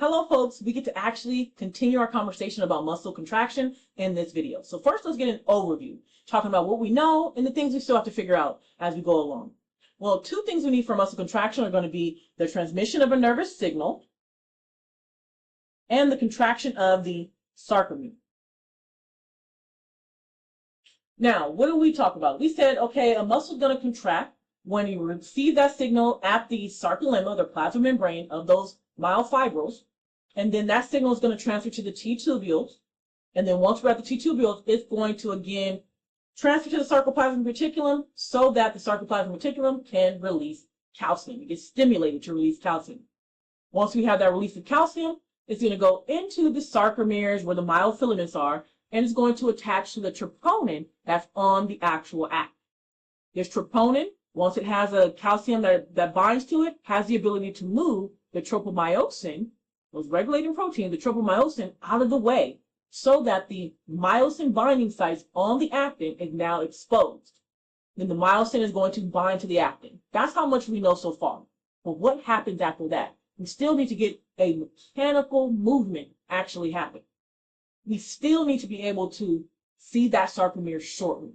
Hello folks, we get to actually continue our conversation about muscle contraction in this video. So first let's get an overview, talking about what we know and the things we still have to figure out as we go along. Well, two things we need for muscle contraction are going to be the transmission of a nervous signal and the contraction of the sarcomere. Now, what did we talk about? We said, okay, a muscle is going to contract when you receive that signal at the sarcolemma, the plasma membrane of those myofibrils. And then that signal is going to transfer to the T-tubules. And then once we're at the T-tubules, it's going to again transfer to the sarcoplasmic reticulum so that the sarcoplasmic reticulum can release calcium. It gets stimulated to release calcium. Once we have that release of calcium, it's going to go into the sarcomeres where the myofilaments are, and it's going to attach to the troponin that's on the actual act. This troponin, once it has a calcium that binds to it, has the ability to move the tropomyosin, those regulating proteins, the tropomyosin, out of the way so that the myosin binding sites on the actin is now exposed. Then the myosin is going to bind to the actin. That's how much we know so far. But what happens after that? We still need to get a mechanical movement actually happen. We still need to be able to see that sarcomere shorten.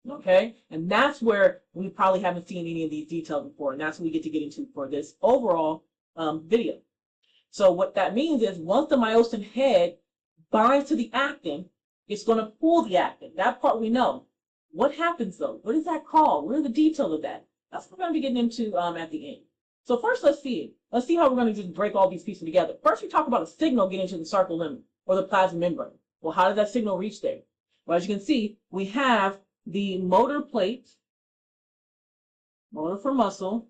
Okay? And that's where we probably haven't seen any of these details before. And that's what we get to get into for this overall video. So what that means is once the myosin head binds to the actin, it's going to pull the actin. That part we know. What happens though? What is that called? What are the details of that? That's what we're going to be getting into at the end. So first, let's see it. Let's see how we're going to just break all these pieces together. First, we talk about a signal getting to the sarcolemma or the plasma membrane. Well, how does that signal reach there? Well, as you can see, we have the motor plate, motor for muscle,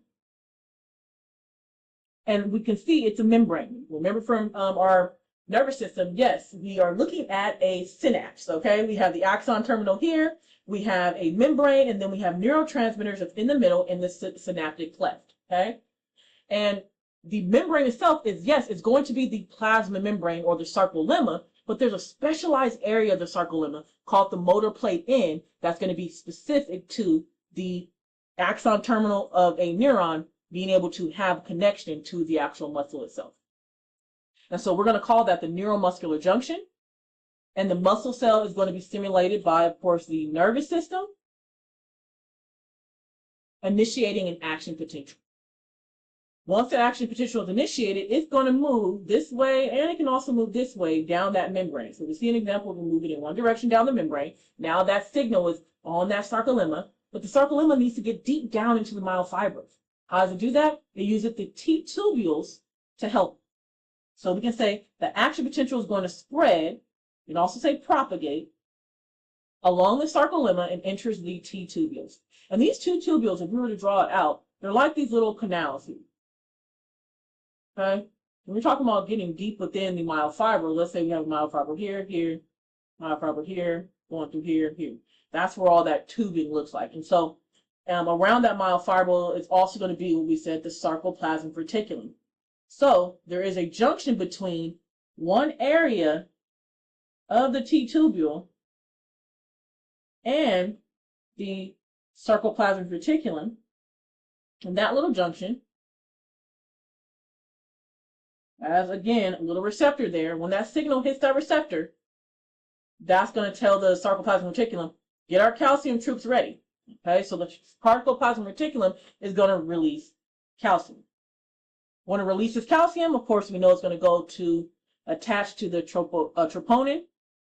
and we can see it's a membrane. Remember from our nervous system, yes, we are looking at a synapse, okay? We have the axon terminal here, we have a membrane, and then we have neurotransmitters that's in the middle in the synaptic cleft, okay? And the membrane itself is, yes, it's going to be the plasma membrane or the sarcolemma, but there's a specialized area of the sarcolemma called the motor plate N that's going to be specific to the axon terminal of a neuron being able to have connection to the actual muscle itself. And so we're going to call that the neuromuscular junction. And the muscle cell is going to be stimulated by, of course, the nervous system, initiating an action potential. Once the action potential is initiated, it's going to move this way, and it can also move this way down that membrane. So we see an example of moving in one direction down the membrane. Now that signal is on that sarcolemma, but the sarcolemma needs to get deep down into the myofibrils. How does it do that? It uses the T-tubules to help. So we can say the action potential is going to spread, you can also say propagate, along the sarcolemma and enters the T-tubules. And these two tubules, if we were to draw it out, they're like these little canals here. Okay? When we're talking about getting deep within the myofibril, let's say we have a myofibril here, here, myofibril here, going through here, here. That's where all that tubing looks like. And so around that myofibril, it's also going to be what we said, the sarcoplasmic reticulum. So there is a junction between one area of the T-tubule and the sarcoplasmic reticulum. And that little junction has, again, a little receptor there. When that signal hits that receptor, that's going to tell the sarcoplasmic reticulum, get our calcium troops ready. Okay, so the sarcoplasmic reticulum is going to release calcium. When it releases calcium, of course, we know it's going to go to attach to the troponin,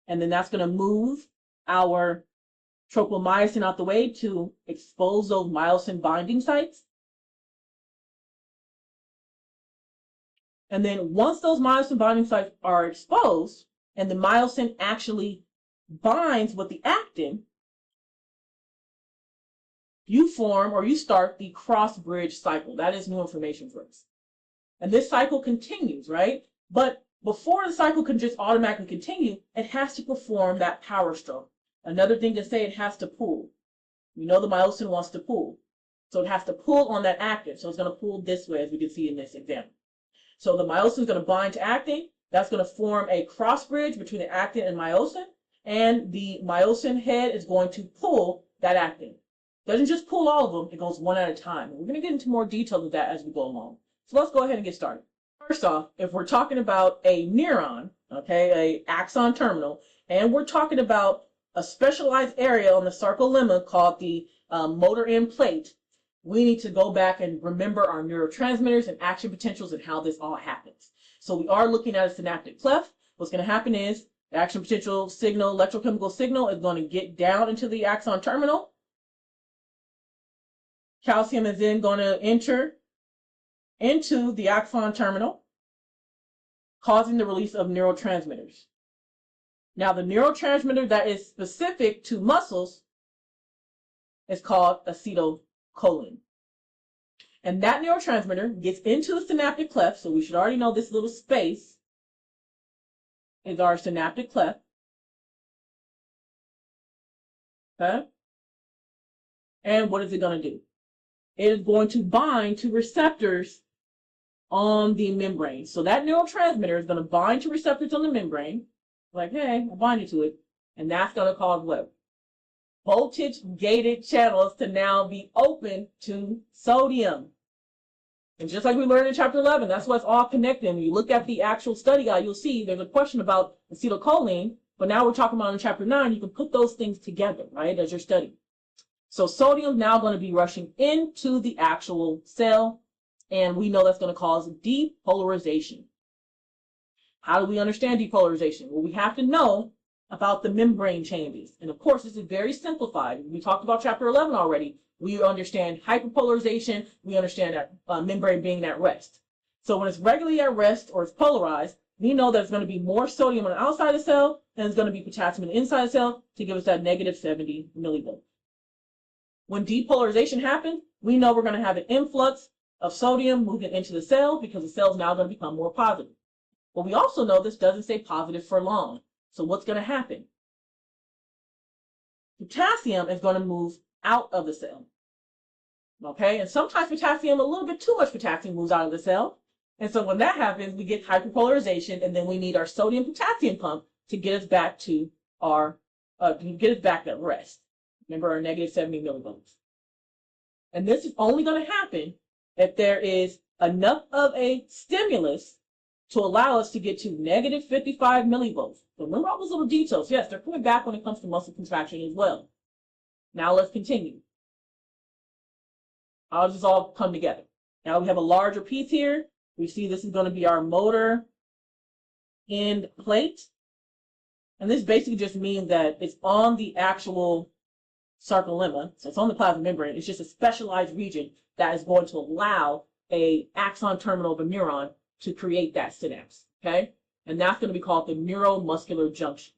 and then that's going to move our tropomyosin out the way to expose those myosin binding sites. And then once those myosin binding sites are exposed, and the myosin actually binds with the actin, you form or you start the cross-bridge cycle. That is new information for us. And this cycle continues, right? But before the cycle can just automatically continue, it has to perform that power stroke. Another thing to say, it has to pull. We know the myosin wants to pull. So it has to pull on that actin. So it's going to pull this way, as we can see in this example. So the myosin is going to bind to actin. That's going to form a cross bridge between the actin and myosin. And the myosin head is going to pull that actin. Doesn't just pull all of them, it goes one at a time. And we're going to get into more detail of that as we go along. So let's go ahead and get started. First off, if we're talking about a neuron, okay, a axon terminal, and we're talking about a specialized area on the sarcolemma called the motor end plate, we need to go back and remember our neurotransmitters and action potentials and how this all happens. So we are looking at a synaptic cleft. What's going to happen is the action potential signal, electrochemical signal is going to get down into the axon terminal. Calcium is then going to enter into the axon terminal, causing the release of neurotransmitters. Now, the neurotransmitter that is specific to muscles is called acetylcholine. And that neurotransmitter gets into the synaptic cleft, so we should already know this little space is our synaptic cleft. Okay? And what is it going to do? It is going to bind to receptors on the membrane. So that neurotransmitter is going to bind to receptors on the membrane, like, hey, I bind you to it, and that's going to cause what? Voltage-gated channels to now be open to sodium. And just like we learned in chapter 11, that's what's all connected. When you look at the actual study guide, you'll see there's a question about acetylcholine, but now we're talking about in chapter 9, you can put those things together, right, as you're studying. So sodium is now going to be rushing into the actual cell, and we know that's going to cause depolarization. How do we understand depolarization? Well, we have to know about the membrane changes. And of course, this is very simplified. We talked about chapter 11 already. We understand hyperpolarization. We understand that membrane being at rest. So when it's regularly at rest or it's polarized, we know there's going to be more sodium on the outside of the cell than there's going to be potassium on the inside of the cell to give us that negative 70 millivolts. When depolarization happens, we know we're going to have an influx of sodium moving into the cell because the cell is now going to become more positive. But we also know this doesn't stay positive for long. So what's going to happen? Potassium is going to move out of the cell. Okay, and sometimes potassium, a little bit too much potassium moves out of the cell. And so when that happens, we get hyperpolarization, and then we need our sodium potassium pump to get us back to our, at rest. Remember our negative 70 millivolts. And this is only going to happen if there is enough of a stimulus to allow us to get to negative 55 millivolts. So remember all those little details. Yes, they're coming back when it comes to muscle contraction as well. Now let's continue. How does this all come together? Now we have a larger piece here. We see this is going to be our motor end plate. And this basically just means that it's on the actual sarcolemma. So it's on the plasma membrane. It's just a specialized region that is going to allow a axon terminal of a neuron to create that synapse. Okay? And that's going to be called the neuromuscular junction.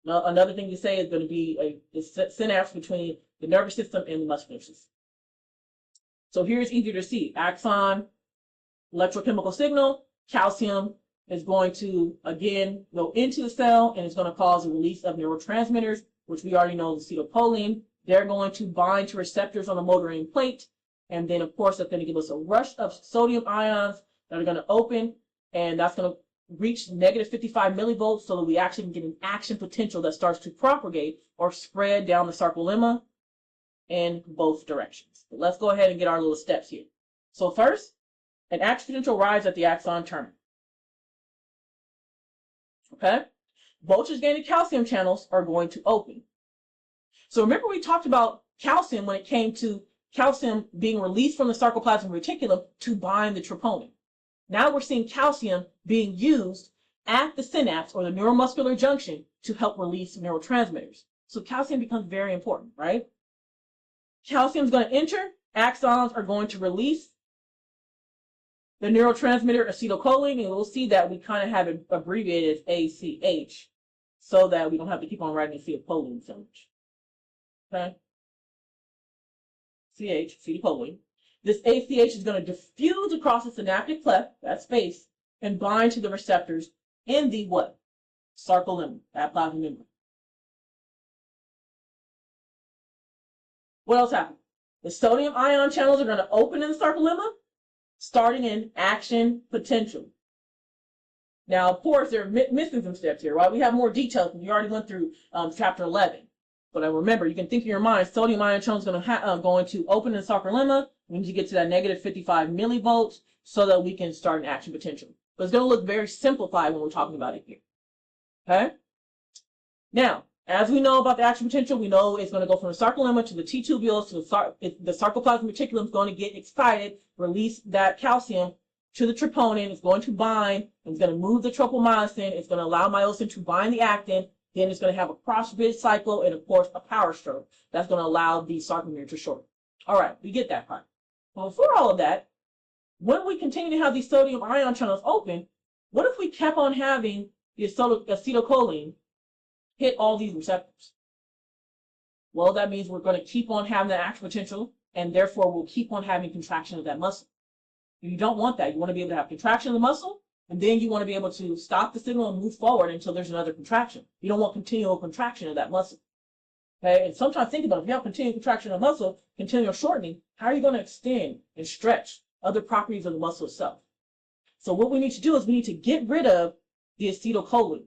Now, another thing to say is going to be a synapse between the nervous system and the muscular system. So here's easier to see. Axon, electrochemical signal, calcium is going to, again, go into the cell, and it's going to cause a release of neurotransmitters, which we already know is acetylcholine. They're going to bind to receptors on the motor end plate. And then, of course, that's going to give us a rush of sodium ions that are going to open, and that's going to reach negative 55 millivolts so that we actually can get an action potential that starts to propagate or spread down the sarcolemma in both directions. But let's go ahead and get our little steps here. So first, an action potential arrives at the axon terminal. Okay? Voltage-gated calcium channels are going to open. So remember we talked about calcium when it came to calcium being released from the sarcoplasmic reticulum to bind the troponin. Now we're seeing calcium being used at the synapse or the neuromuscular junction to help release neurotransmitters. So calcium becomes very important, right? Calcium is going to enter. Axons are going to release the neurotransmitter acetylcholine, and we'll see that we kind of have it abbreviated as ACH so that we don't have to keep on writing acetylcholine so much. Okay? CH, acetylcholine. This ACH is going to diffuse across the synaptic cleft, that space, and bind to the receptors in the what? Sarcolemma, that plasma membrane. What else happened? The sodium ion channels are going to open in the sarcolemma, starting in action potential. Now, of course, they're missing some steps here, right? We have more details. We already went through chapter 11. But remember, you can think in your mind, sodium ion channel is going to open in the sarcolemma. We need to get to that negative 55 millivolts. so that we can start an action potential. But it's going to look very simplified when we're talking about it here. Okay? Now, as we know about the action potential, we know it's going to go from the sarcolemma to the T-tubules to the sarcoplasmic reticulum is going to get excited, release that calcium to the troponin. It's going to bind, and it's going to move the tropomyosin. It's going to allow myosin to bind the actin. Then it's going to have a cross-bridge cycle and, of course, a power stroke. That's going to allow the sarcomere to shorten. All right, we get that part. Well, before all of that, when we continue to have these sodium ion channels open, what if we kept on having the acetylcholine hit all these receptors? Well, that means we're going to keep on having the action potential, and therefore we'll keep on having contraction of that muscle. You don't want that. You want to be able to have contraction of the muscle, and then you want to be able to stop the signal and move forward until there's another contraction. You don't want continual contraction of that muscle. Okay, and sometimes think about it. If you have continual contraction of muscle, continual shortening, how are you going to extend and stretch other properties of the muscle itself? So what we need to do is we need to get rid of the acetylcholine.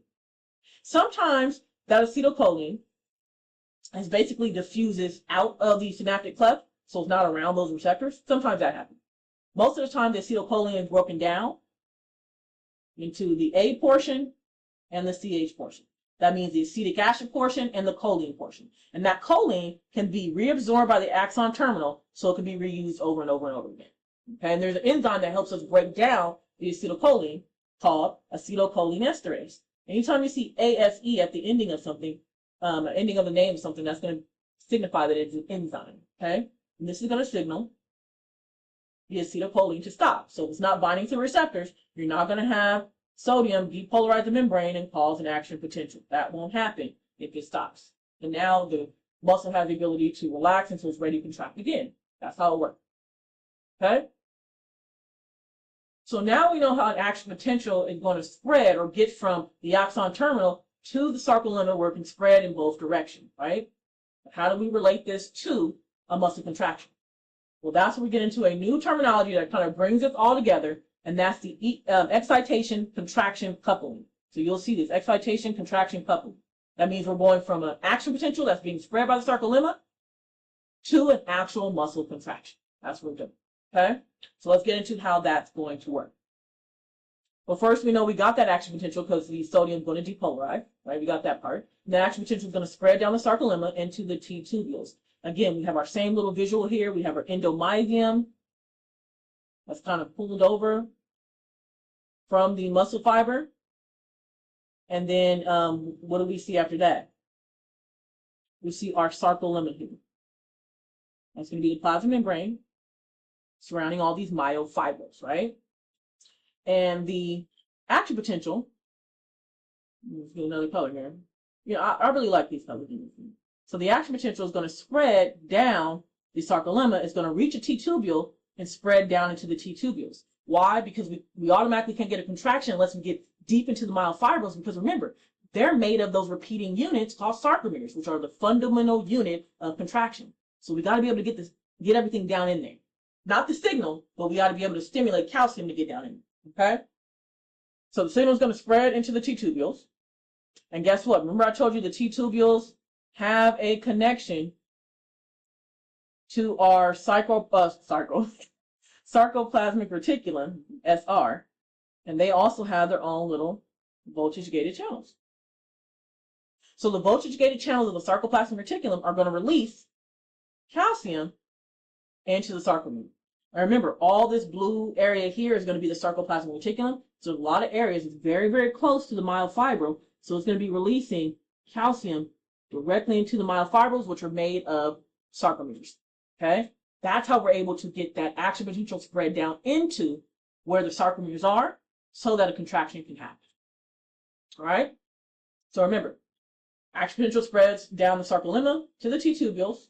Sometimes that acetylcholine is basically diffuses out of the synaptic cleft, so it's not around those receptors. Sometimes that happens. Most of the time, the acetylcholine is broken down into the A portion and the CH portion. That means the acetic acid portion and the choline portion. And that choline can be reabsorbed by the axon terminal, so it can be reused over and over and over again. Okay, and there's an enzyme that helps us break down the acetylcholine called acetylcholinesterase. Anytime you see ASE at the ending of something, ending of the name of something, that's going to signify that it's an enzyme. Okay, and this is going to signal the acetylcholine to stop. So if it's not binding to receptors, you're not going to have sodium depolarize the membrane and cause an action potential. That won't happen if it stops. And now the muscle has the ability to relax until it's ready to contract again. That's how it works. Okay? So now we know how an action potential is going to spread or get from the axon terminal to the sarcolemma where it can spread in both directions, right? How do we relate this to a muscle contraction? Well, that's where we get into a new terminology that kind of brings us all together, and that's the excitation contraction coupling. So you'll see this excitation contraction coupling. That means we're going from an action potential that's being spread by the sarcolemma to an actual muscle contraction. That's what we're doing. Okay? So let's get into how that's going to work. Well, first we know we got that action potential because the sodium is going to depolarize, right? We got that part. And that action potential is going to spread down the sarcolemma into the T-tubules. Again, we have our same little visual here. We have our endomysium that's kind of pulled over from the muscle fiber. And then what do we see after that? We see our sarcolemma here. That's going to be the plasma membrane surrounding all these myofibrils, right? And the action potential, let's get another color here. You know, I really like these colors. So the action potential is going to spread down the sarcolemma. It's going to reach a T-tubule and spread down into the T-tubules. Why? Because we automatically can't get a contraction unless we get deep into the myofibrils, because remember, they're made of those repeating units called sarcomeres, which are the fundamental unit of contraction. So we got to be able to get everything down in there. Not the signal, but we got to be able to stimulate calcium to get down in there. Okay? So the signal is going to spread into the T-tubules. And guess what? Remember I told you the T-tubules have a connection to our sarcoplasmic reticulum, SR, and they also have their own little voltage-gated channels. So the voltage-gated channels of the sarcoplasmic reticulum are going to release calcium into the sarcomere. And remember, all this blue area here is going to be the sarcoplasmic reticulum. So a lot of areas is very, very close to the myofibril. So it's going to be releasing calcium directly into the myofibrils, which are made of sarcomeres. Okay? That's how we're able to get that action potential spread down into where the sarcomeres are so that a contraction can happen. All right? So remember, action potential spreads down the sarcolemma to the T-tubules.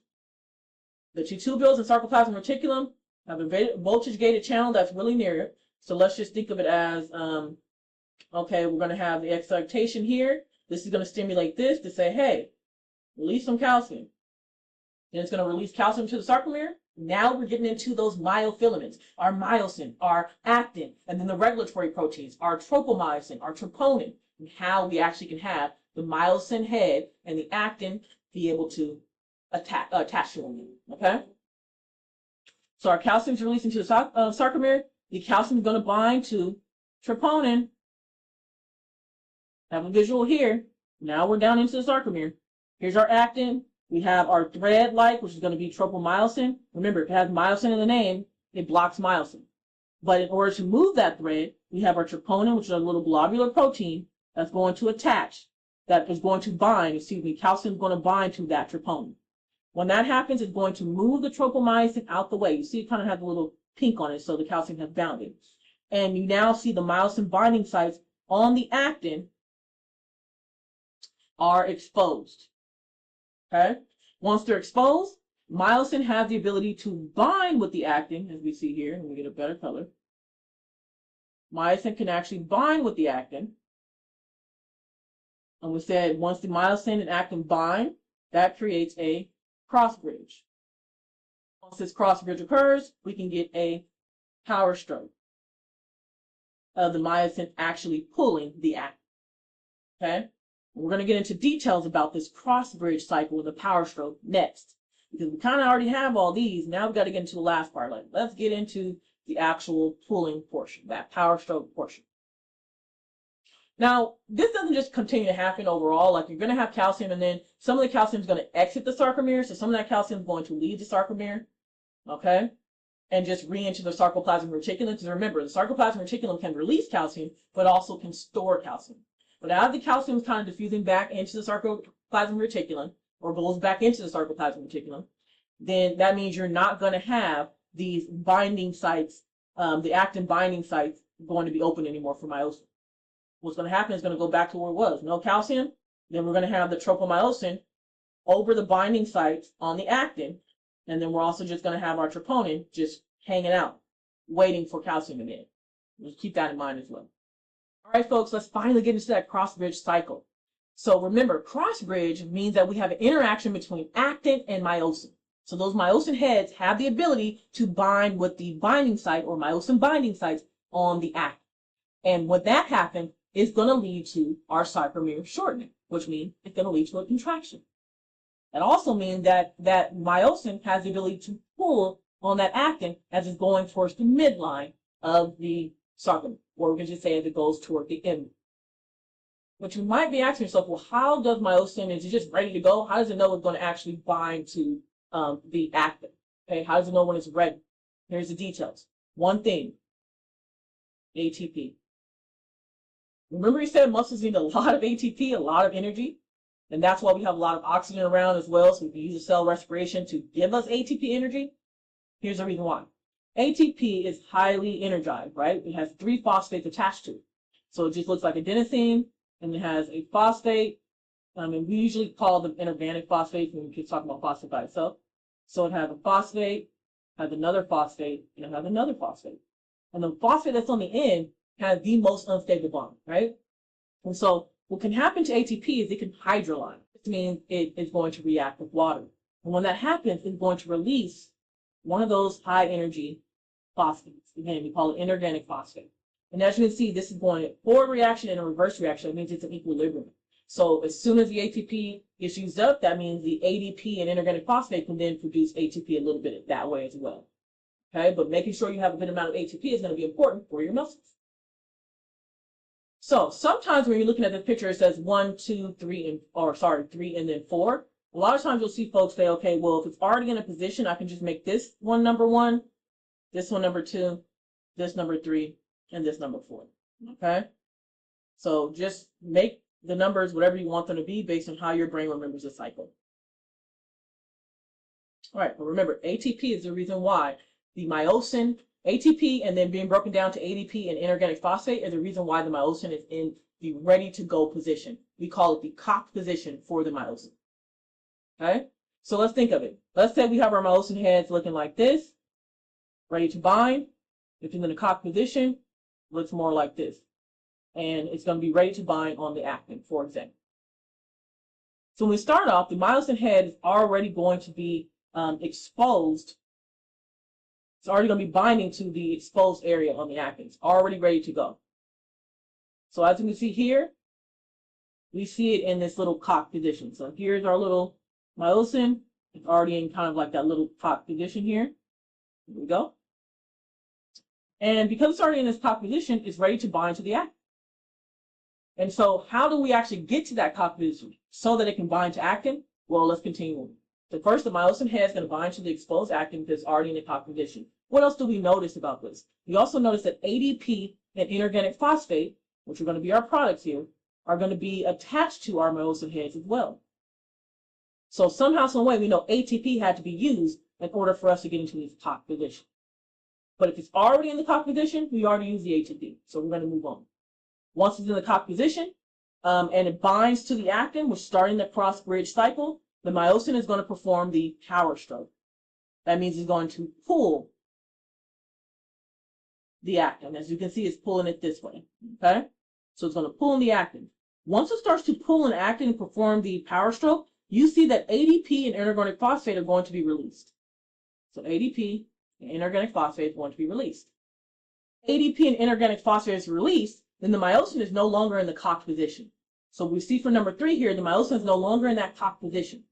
The T-tubules and sarcoplasmic reticulum have a voltage-gated channel that's really near it. So let's just think of it as, okay, we're going to have the excitation here. This is going to stimulate this to say, hey, release some calcium. Then it's going to release calcium to the sarcomere. Now we're getting into those myofilaments, our myosin, our actin, and then the regulatory proteins, our tropomyosin, our troponin, and how we actually can have the myosin head and the actin be able to attach to one another. Okay? So our calcium is released into the sarcomere. the calcium is going to bind to troponin. Have a visual here. Now we're down into the sarcomere. Here's our actin. We have our thread-like, which is going to be tropomyosin. Remember, if it has myosin in the name, it blocks myosin. But in order to move that thread, we have our troponin, which is a little globular protein that's going to attach, that is going to bind, calcium is going to bind to that troponin. When that happens, it's going to move the tropomyosin out the way. You see it kind of has a little pink on it, so the calcium has bounded. And you now see the myosin binding sites on the actin are exposed. Okay? Once they're exposed, myosin has the ability to bind with the actin, as we see here. Let me get a better color. Myosin can actually bind with the actin. And we said once the myosin and actin bind, that creates a cross bridge. Once this cross bridge occurs, we can get a power stroke of the myosin actually pulling the actin. Okay? We're going to get into details about this cross bridge cycle of the power stroke next, because we kind of already have all these. Now we've got to get into the last part. Let's get into the actual pulling portion, that power stroke portion. Now, this doesn't just continue to happen overall. Like, you're going to have calcium, and then some of the calcium is going to exit the sarcomere. So some of that calcium is going to leave the sarcomere, okay, and just re-enter the sarcoplasmic reticulum. Because remember, the sarcoplasmic reticulum can release calcium, but also can store calcium. But as the calcium is kind of diffusing back into the sarcoplasmic reticulum, or goes back into the sarcoplasmic reticulum, then that means you're not going to have these binding sites, the actin binding sites, going to be open anymore for myosin. What's going to happen is going to go back to where it was. No calcium, then we're going to have the tropomyosin over the binding sites on the actin, and then we're also just going to have our troponin just hanging out, waiting for calcium again. Just keep that in mind as well. All right, folks, let's finally get into that cross-bridge cycle. So remember, cross-bridge means that we have an interaction between actin and myosin. So those myosin heads have the ability to bind with the binding site or myosin binding sites on the actin. And when that happens, it's going to lead to our sarcomere shortening, which means it's going to lead to a contraction. That also means that myosin has the ability to pull on that actin as it's going towards the midline of the sarcomere, or we can just say as it goes toward the end. But you might be asking yourself, well, how does myosin, is it just ready to go? How does it know it's going to actually bind to the actin? Okay, how does it know when it's ready? Here's the details. One thing, ATP. Remember we said muscles need a lot of ATP, a lot of energy? And that's why we have a lot of oxygen around as well, so we can use the cell respiration to give us ATP energy. Here's the reason why. ATP is highly energized, right? It has 3 phosphates attached to it. So it just looks like adenosine, and it has a phosphate, and we usually call them inorganic phosphates when we keep talking about phosphate by itself. So it has a phosphate, has another phosphate, and it has another phosphate. And the phosphate that's on the end has the most unstable bond, right? And so what can happen to ATP is it can hydrolyze. This means it is going to react with water. And when that happens, it's going to release one of those high energy phosphates. Again, we call it inorganic phosphate. And as you can see, this is going a forward reaction and a reverse reaction. It means it's an equilibrium. So as soon as the ATP gets used up, that means the ADP and inorganic phosphate can then produce ATP a little bit that way as well. Okay, but making sure you have a good amount of ATP is going to be important for your muscles. So sometimes when you're looking at the picture, it says 1, 2, 3, and 3 and then 4. A lot of times you'll see folks say, okay, well, if it's already in a position, I can just make this one number 1, this one number 2, this number 3, and this number 4. Okay? So just make the numbers whatever you want them to be based on how your brain remembers the cycle. All right, but remember, ATP is the reason why the myosin, ATP, and then being broken down to ADP and inorganic phosphate is the reason why the myosin is in the ready-to-go position. We call it the cocked position for the myosin. Okay? So let's think of it. Let's say we have our myosin heads looking like this, ready to bind. If it's in a cocked position, it looks more like this. And it's going to be ready to bind on the actin, for example. So when we start off, the myosin head is already going to be exposed. It's already going to be binding to the exposed area on the actin. It's already ready to go. So as you can see here, we see it in this little cocked position. So here's our little myosin. It's already in kind of like that little cocked position here. Here we go. And because it's already in this cock position, it's ready to bind to the actin. And so how do we actually get to that cock position so that it can bind to actin? Well, let's continue. So first, the myosin head is going to bind to the exposed actin because it's already in the cock position. What else do we notice about this? We also notice that ADP and inorganic phosphate, which are going to be our products here, are going to be attached to our myosin heads as well. So somehow, some way, we know ATP had to be used in order for us to get into this cock position. But if it's already in the cock position, we already use the ATP. So we're going to move on. Once it's in the cock position, and it binds to the actin, we're starting the cross-bridge cycle, the myosin is going to perform the power stroke. That means it's going to pull the actin. As you can see, it's pulling it this way. Okay? So it's going to pull in the actin. Once it starts to pull an actin and perform the power stroke, you see that ADP and inorganic phosphate are going to be released. So ADP and inorganic phosphate is going to be released. ADP and inorganic phosphate is released, then the myosin is no longer in the cock position. So we see for number 3 here, the myosin is no longer in that cock position.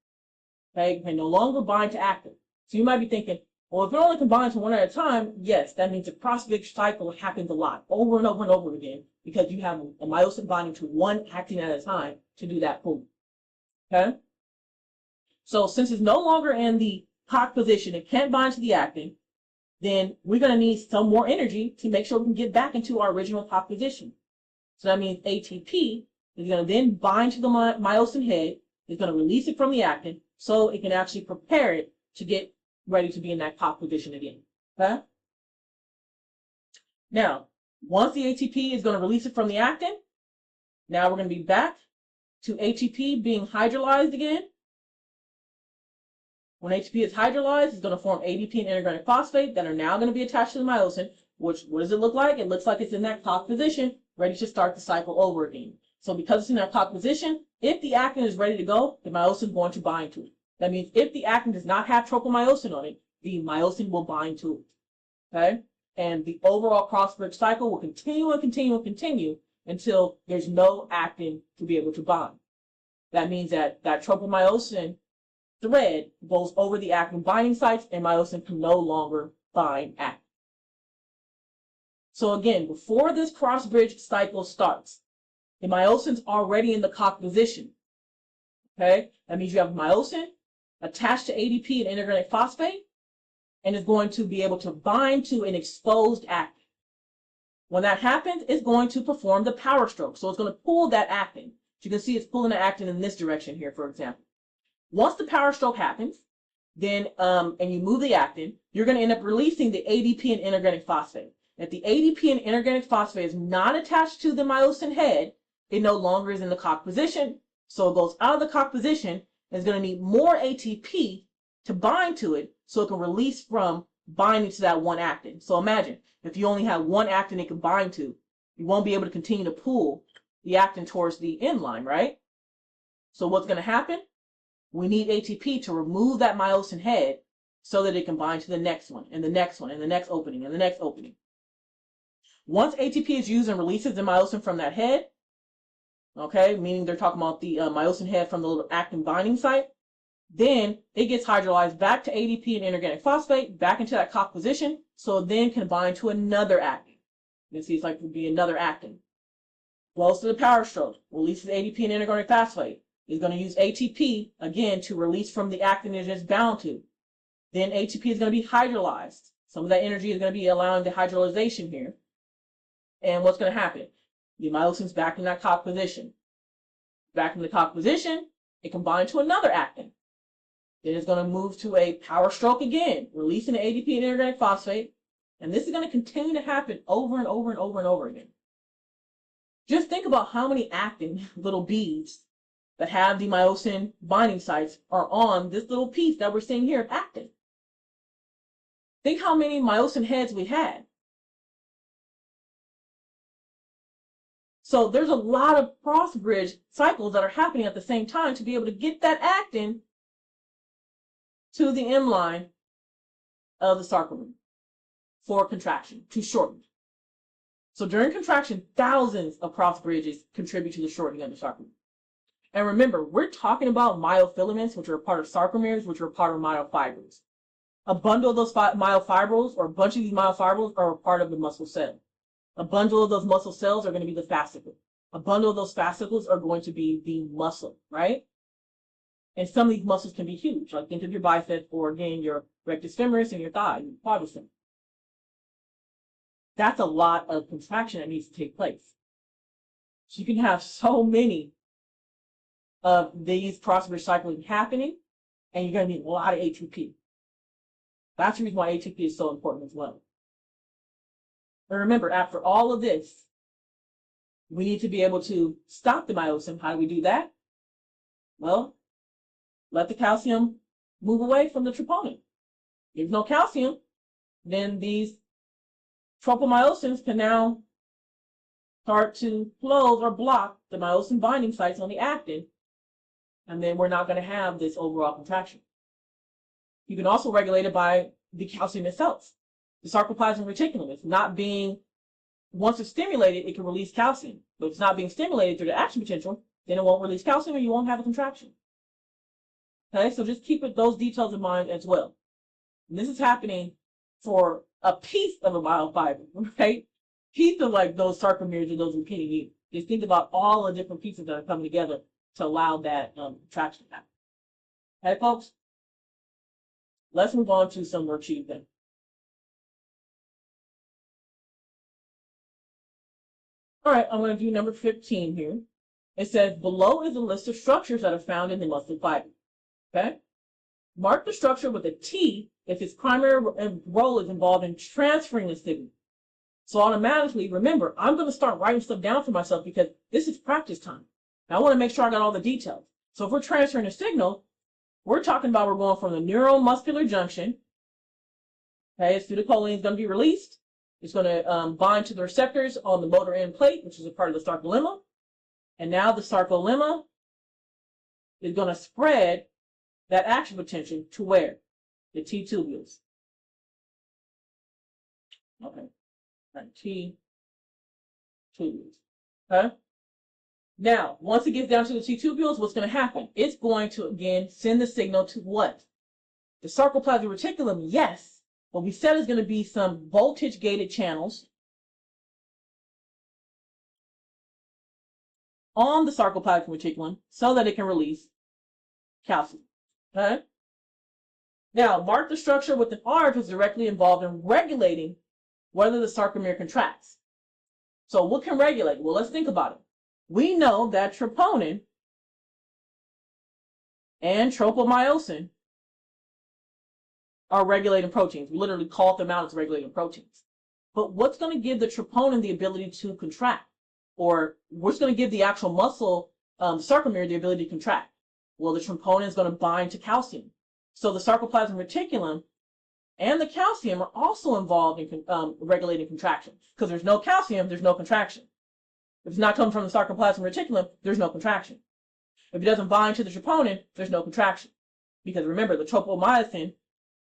Okay, it can no longer bind to actin. So you might be thinking, well, if it only can bind to one at a time, yes, that means the cross-bridge cycle happens a lot, over and over and over again, because you have a myosin binding to one actin at a time to do that pull. Okay? So since it's no longer in the cock position, it can't bind to the actin, then we're going to need some more energy to make sure we can get back into our original cock position. So that means ATP is going to then bind to the myosin head, it's going to release it from the actin, so it can actually prepare it to get ready to be in that cock position again. Okay? Now, once the ATP is going to release it from the actin, now we're going to be back to ATP being hydrolyzed again. When ATP is hydrolyzed, it's going to form ADP and inorganic phosphate that are now going to be attached to the myosin, which, what does it look like? It looks like it's in that cock position, ready to start the cycle over again. So because it's in that cock position, if the actin is ready to go, the myosin is going to bind to it. That means if the actin does not have tropomyosin on it, the myosin will bind to it. Okay? And the overall cross-bridge cycle will continue and continue and continue until there's no actin to be able to bind. That means that that tropomyosin thread goes over the actin binding sites and myosin can no longer bind actin. So again, before this cross-bridge cycle starts, the myosin's already in the cock position. Okay? That means you have myosin attached to ADP and inorganic phosphate, and is going to be able to bind to an exposed actin. When that happens, it's going to perform the power stroke. So it's going to pull that actin. You can see it's pulling the actin in this direction here, for example. Once the power stroke happens, then and you move the actin, you're going to end up releasing the ADP and inorganic phosphate. If the ADP and inorganic phosphate is not attached to the myosin head, it no longer is in the cock position. So it goes out of the cock position and is going to need more ATP to bind to it so it can release from binding to that one actin. So imagine if you only have one actin it can bind to, you won't be able to continue to pull the actin towards the end line, right? So what's going to happen? We need ATP to remove that myosin head so that it can bind to the next one, and the next one, and the next opening, and the next opening. Once ATP is used and releases the myosin from that head, okay, meaning they're talking about the myosin head from the little actin binding site, then it gets hydrolyzed back to ADP and inorganic phosphate, back into that cock position, so it then can bind to another actin. You can see it's like it would be another actin. Goes to the power stroke, releases ADP and inorganic phosphate. Is going to use ATP again to release from the actin it is bound to. Then ATP is going to be hydrolyzed. Some of that energy is going to be allowing the hydrolyzation here. And what's going to happen? The myosin's back in that cock position. Back in the cock position, it can bind to another actin. Then it's going to move to a power stroke again, releasing the ADP and inorganic phosphate. And this is going to continue to happen over and over and over and over again. Just think about how many actin little beads that have the myosin binding sites are on this little piece that we're seeing here of actin. Think how many myosin heads we had. So there's a lot of cross-bridge cycles that are happening at the same time to be able to get that actin to the M line of the sarcomere for contraction, to shorten. So during contraction, thousands of cross bridges contribute to the shortening of the sarcomere. And remember, we're talking about myofilaments, which are a part of sarcomeres, which are a part of myofibrils. A bundle of those myofibrils or a bunch of these myofibrils are a part of the muscle cell. A bundle of those muscle cells are going to be the fascicle. A bundle of those fascicles are going to be the muscle, right? And some of these muscles can be huge, like think of your biceps or again your rectus femoris and your thigh, your quadricep. That's a lot of contraction that needs to take place. So you can have so many of these cross-bridge cycling happening, and you're going to need a lot of ATP. That's the reason why ATP is so important as well. And remember, after all of this, we need to be able to stop the myosin. How do we do that? Well, let the calcium move away from the troponin. If there's no calcium, then these tropomyosins can now start to close or block the myosin binding sites on the actin, and then we're not going to have this overall contraction. You can also regulate it by the calcium itself. The sarcoplasmic reticulum is not being, once it's stimulated, it can release calcium. But if it's not being stimulated through the action potential, then it won't release calcium and you won't have a contraction. Okay, so just keep those details in mind as well. And this is happening for a piece of a myofiber, right? Piece of like those sarcomeres or those repeating units. Just think about all the different pieces that are coming together to allow that contraction to happen. Okay, folks? Let's move on to some worksheets then. All right, I'm going to do number 15 here. It says, below is a list of structures that are found in the muscle fiber. Okay? Mark the structure with a T if its primary role is involved in transferring the signal. So automatically, remember, I'm going to start writing stuff down for myself because this is practice time. And I want to make sure I got all the details. So if we're transferring a signal, we're talking about we're going from the neuromuscular junction. Okay, acetylcholine is going to be released. It's going to bind to the receptors on the motor end plate, which is a part of the sarcolemma. And now the sarcolemma is going to spread that action potential to where? The T tubules. Okay, right, T tubules. Okay. Now, once it gets down to the T tubules, what's going to happen? It's going to, again, send the signal to what? The sarcoplasmic reticulum, yes. What we said is going to be some voltage-gated channels on the sarcoplasmic reticulum so that it can release calcium. Okay? Now, mark the structure with an R if it's directly involved in regulating whether the sarcomere contracts. So what can regulate? Well, let's think about it. We know that troponin and tropomyosin are regulating proteins. We literally call them out as regulating proteins. But what's going to give the troponin the ability to contract? Or what's going to give the actual muscle sarcomere the ability to contract? Well, the troponin is going to bind to calcium. So the sarcoplasmic reticulum and the calcium are also involved in regulating contraction. Because there's no calcium, there's no contraction. If it's not coming from the sarcoplasmic reticulum, there's no contraction. If it doesn't bind to the troponin, there's no contraction. Because remember, the tropomyosin,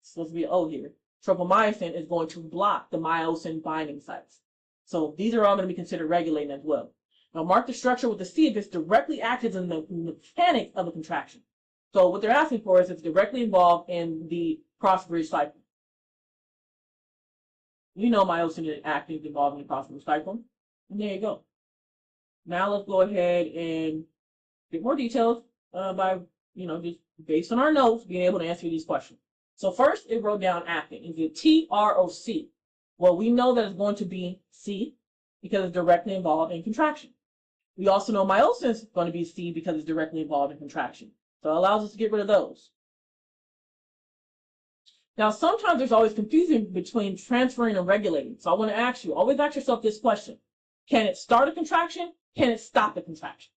it's supposed to be an O here, tropomyosin is going to block the myosin binding sites. So these are all going to be considered regulating as well. Now mark the structure with the C if it's directly active in the mechanics of a contraction. So what they're asking for is if it's directly involved in the cross-bridge cycle. You know myosin is active involved in the cross-bridge cycle. And there you go. Now let's go ahead and get more details by, just based on our notes, being able to answer these questions. So first, it wrote down actin. Is it T, R, or C? Well, we know that it's going to be C because it's directly involved in contraction. We also know myosin is going to be C because it's directly involved in contraction. So it allows us to get rid of those. Now, sometimes there's always confusion between transferring and regulating. So I want to ask you, always ask yourself this question. Can it start a contraction? Can it stop a contraction?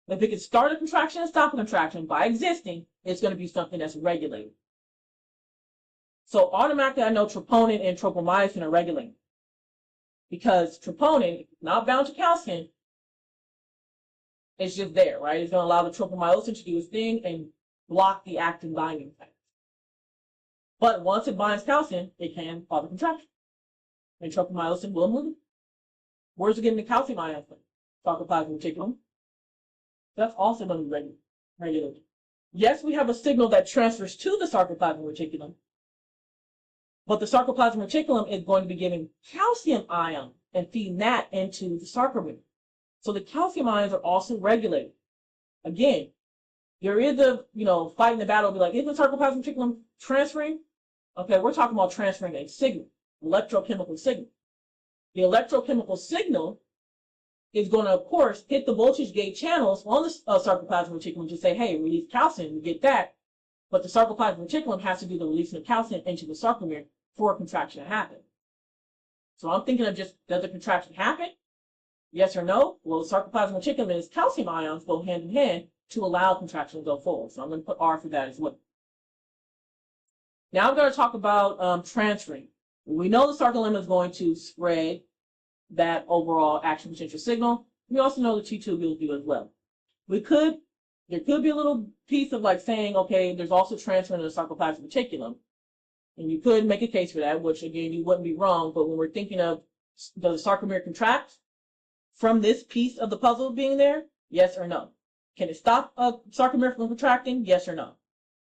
If it can start a contraction and stop a contraction by existing, it's going to be something that's regulated. So automatically I know troponin and tropomyosin are regulating. Because troponin, not bound to calcium, it's just there, right? It's going to allow the tropomyosin to do its thing and block the actin binding site. But once it binds calcium, it can cause a contraction. And tropomyosin will move it. Where's it getting the calcium ions from? Sarcoplasmic reticulum. That's also going to be regulated. Yes, we have a signal that transfers to the sarcoplasmic reticulum, But the sarcoplasmic reticulum is going to be giving calcium ion and feeding that into the sarcomere. So the calcium ions are also regulated. Again, there is a, fighting the battle, be like, isn't the sarcoplasmic reticulum transferring? Okay, we're talking about transferring a signal, electrochemical signal. The electrochemical signal is going to, of course, hit the voltage gate channels on the sarcoplasmic reticulum to say, hey, release calcium, you get that. But the sarcoplasmic reticulum has to do the releasing of calcium into the sarcomere for a contraction to happen. So I'm thinking of just, does the contraction happen? Yes or no? Well, the sarcoplasmic reticulum and its calcium ions go hand in hand to allow contraction to go forward. So I'm going to put R for that as well. Now I'm going to talk about transferring. We know the sarcolemma is going to spread that overall action potential signal. We also know the T-tubules do as well. There could be a little piece of like saying, okay, there's also transfer in the sarcoplasmic reticulum. And you could make a case for that, which again, you wouldn't be wrong. But when we're thinking of, does the sarcomere contract from this piece of the puzzle being there? Yes or no? Can it stop a sarcomere from contracting? Yes or no?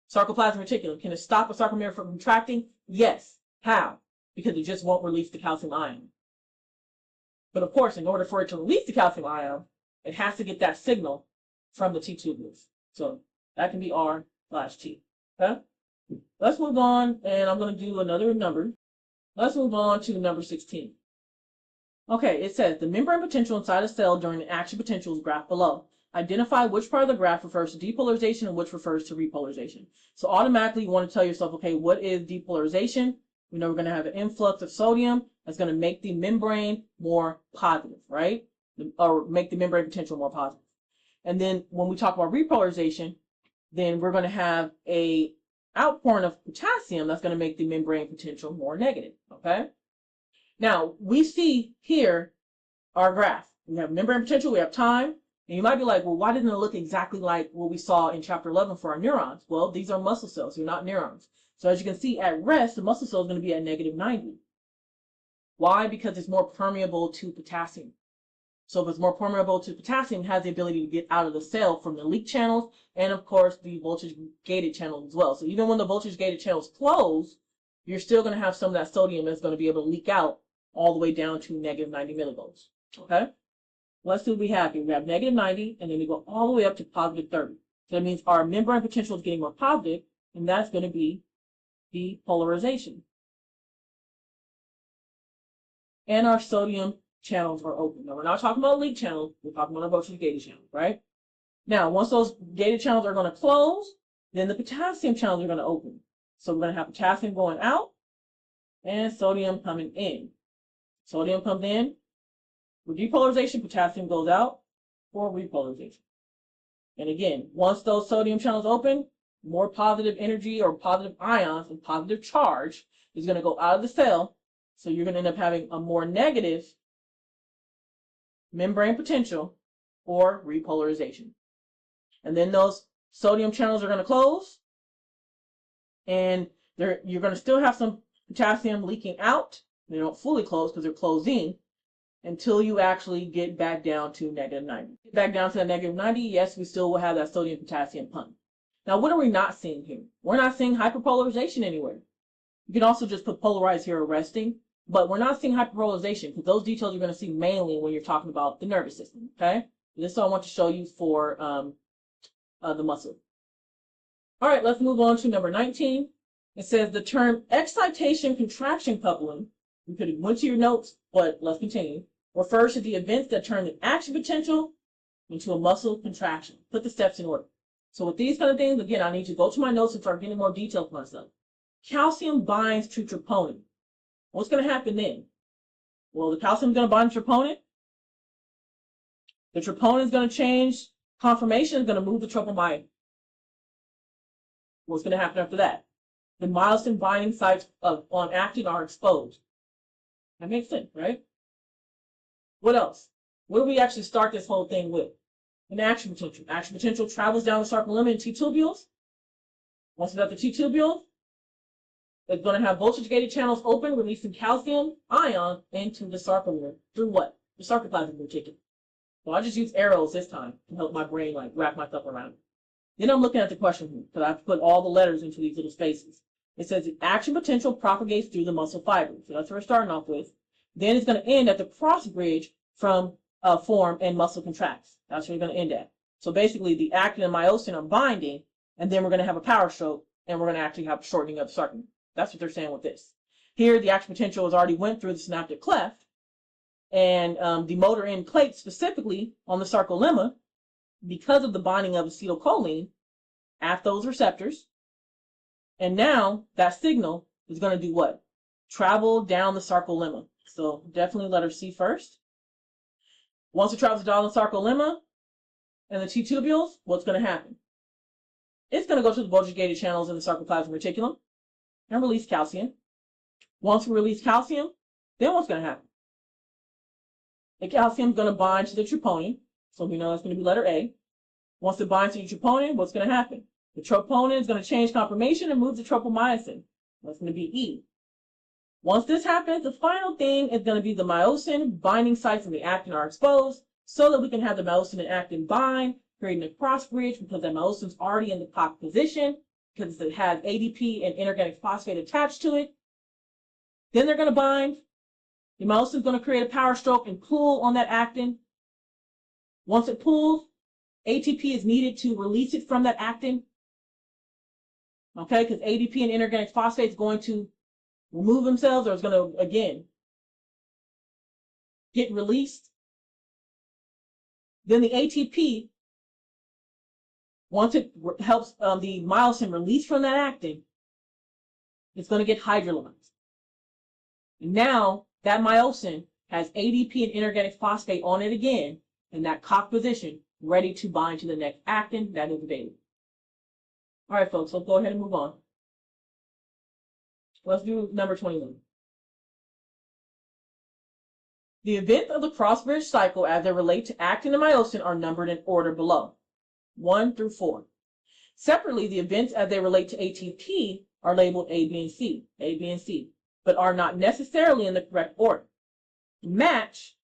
Sarcoplasmic reticulum, can it stop a sarcomere from contracting? Yes. How? Because it just won't release the calcium ion. But of course, in order for it to release the calcium ion, it has to get that signal from the T-tubules. So that can be R/T. Okay? Let's move on, and I'm going to do another number. Let's move on to number 16. Okay, it says the membrane potential inside a cell during the action potential is graphed below. Identify which part of the graph refers to depolarization and which refers to repolarization. So automatically you want to tell yourself, okay, what is depolarization? We know we're going to have an influx of sodium that's going to make the membrane more positive, right? Or make the membrane potential more positive. And then when we talk about repolarization, then we're going to have a outpouring of potassium that's going to make the membrane potential more negative, okay? Now, we see here our graph. We have membrane potential, we have time, and you might be like, well, why didn't it look exactly like what we saw in chapter 11 for our neurons? Well, these are muscle cells, they're not neurons. So as you can see, at rest, the muscle cell is going to be at -90. Why? Because it's more permeable to potassium. So if it's more permeable to potassium, it has the ability to get out of the cell from the leak channels and, of course, the voltage-gated channels as well. So even when the voltage-gated channels close, you're still going to have some of that sodium that's going to be able to leak out all the way down to -90 millivolts. Okay? Let's see what we have here. We have -90, and then we go all the way up to +30. So that means our membrane potential is getting more positive, and that's going to be depolarization. And our sodium channels are open. Now, we're not talking about leak channels. We're talking about our voltage-gated channels, right? Now, once those gated channels are going to close, then the potassium channels are going to open. So we're going to have potassium going out and sodium coming in. Sodium comes in. For depolarization, potassium goes out for repolarization. And again, once those sodium channels open, more positive energy or positive ions and positive charge is going to go out of the cell. So you're going to end up having a more negative membrane potential or repolarization. And then those sodium channels are going to close, and you're going to still have some potassium leaking out. They don't fully close because they're closing until you actually get back down to -90. Get back down to that -90, yes, we still will have that sodium potassium pump. Now, what are we not seeing here? We're not seeing hyperpolarization anywhere. You can also just put polarized here or resting, but we're not seeing hyperpolarization because those details you're going to see mainly when you're talking about the nervous system, okay? This is what I want to show you for the muscle. All right, let's move on to number 19. It says the term excitation-contraction coupling, you could have went to your notes, but let's continue, refers to the events that turn the action potential into a muscle contraction. Put the steps in order. So with these kind of things, again, I need to go to my notes and start getting more detail for myself. Calcium binds to troponin. What's going to happen then? Well, the calcium is going to bind to troponin. The troponin is going to change conformation, is going to move the tropomyosin. What's going to happen after that? The myosin binding sites on actin are exposed. That makes sense, right? What else? What do we actually start this whole thing with? An action potential. Action potential travels down the sarcolemma and T-tubules. Once it's at the T-tubules, it's going to have voltage-gated channels open, releasing calcium ion into the sarcomere. Through what? The sarcoplasmic reticulum. So I just use arrows this time to help my brain wrap myself around it. Then I'm looking at the question here, because I have to put all the letters into these little spaces. It says the action potential propagates through the muscle fiber. So that's what we're starting off with. Then it's going to end at the cross bridge from form and muscle contracts. That's where you're going to end at. So basically, the actin and myosin are binding, and then we're going to have a power stroke, and we're going to actually have a shortening of the sarcomere. That's what they're saying with this. Here, the action potential has already went through the synaptic cleft, and the motor end plate specifically on the sarcolemma, because of the binding of acetylcholine at those receptors. And now that signal is going to do what? Travel down the sarcolemma. So definitely letter C first. Once it travels down the sarcolemma and the T-tubules, what's going to happen? It's going to go to the voltage-gated channels in the sarcoplasmic reticulum and release calcium. Once we release calcium, then what's going to happen? The calcium is going to bind to the troponin, so we know it's going to be letter A. Once it binds to the troponin, what's going to happen? The troponin is going to change conformation and move to tropomyosin. That's going to be E. Once this happens, the final thing is going to be the myosin binding sites and the actin are exposed so that we can have the myosin and actin bind, creating a cross bridge because the myosin is already in the cock position because it has ADP and inorganic phosphate attached to it. Then they're going to bind. The myosin is going to create a power stroke and pull on that actin. Once it pulls, ATP is needed to release it from that actin. Okay, because ADP and inorganic phosphate is going to remove themselves, or it's going to, again, get released. Then the ATP, once it helps the myosin release from that actin, it's going to get hydrolyzed. And now that myosin has ADP and inorganic phosphate on it again in that cock position, ready to bind to the next actin that is available. All right, folks, let's go ahead and move on. Let's do number 21. The events of the cross-bridge cycle as they relate to actin and myosin are numbered in order below, 1 through 4. Separately, the events as they relate to ATP are labeled A, B, and C, but are not necessarily in the correct order. Match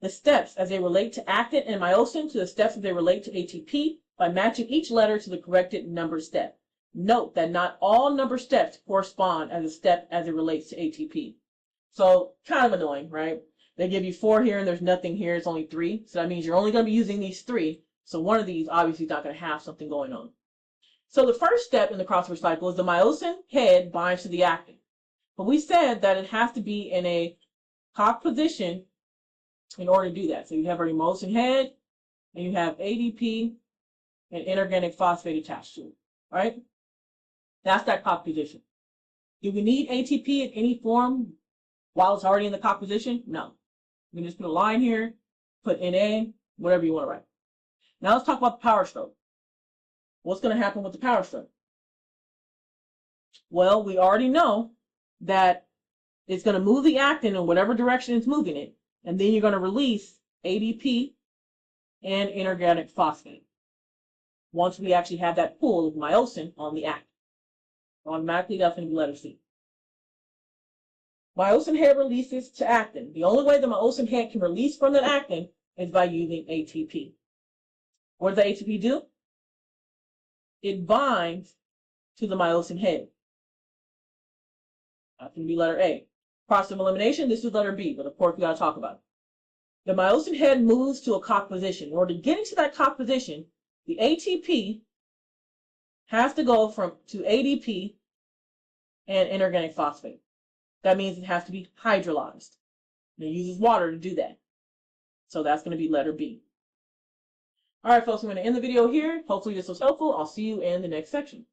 the steps as they relate to actin and myosin to the steps as they relate to ATP by matching each letter to the corrected number step. Note that not all number steps correspond as a step as it relates to ATP. So kind of annoying, right? They give you 4 here and there's nothing here. It's only 3. So that means you're only going to be using these 3. So one of these obviously is not going to have something going on. So the first step in the cross-bridge cycle is the myosin head binds to the actin. But we said that it has to be in a cock position in order to do that. So you have your myosin head and you have ADP and inorganic phosphate attached to it, right? That's that cock position. Do we need ATP in any form while it's already in the cock position? No. We can just put a line here, put NA, whatever you want to write. Now let's talk about the power stroke. What's going to happen with the power stroke? Well, we already know that it's going to move the actin in whatever direction it's moving it, and then you're going to release ADP and inorganic phosphate once we actually have that pull of myosin on the actin. Automatically, that's going to be letter C. Myosin head releases to actin. The only way the myosin head can release from the actin is by using ATP. What does the ATP do? It binds to the myosin head. That's going to be letter A. Process of elimination, this is letter B, but of course we got to talk about it. The myosin head moves to a cock position. In order to get into that cock position, the ATP has to go to ADP and inorganic phosphate. That means it has to be hydrolyzed. And it uses water to do that. So that's going to be letter B. All right, folks, I'm going to end the video here. Hopefully this was helpful. I'll see you in the next section.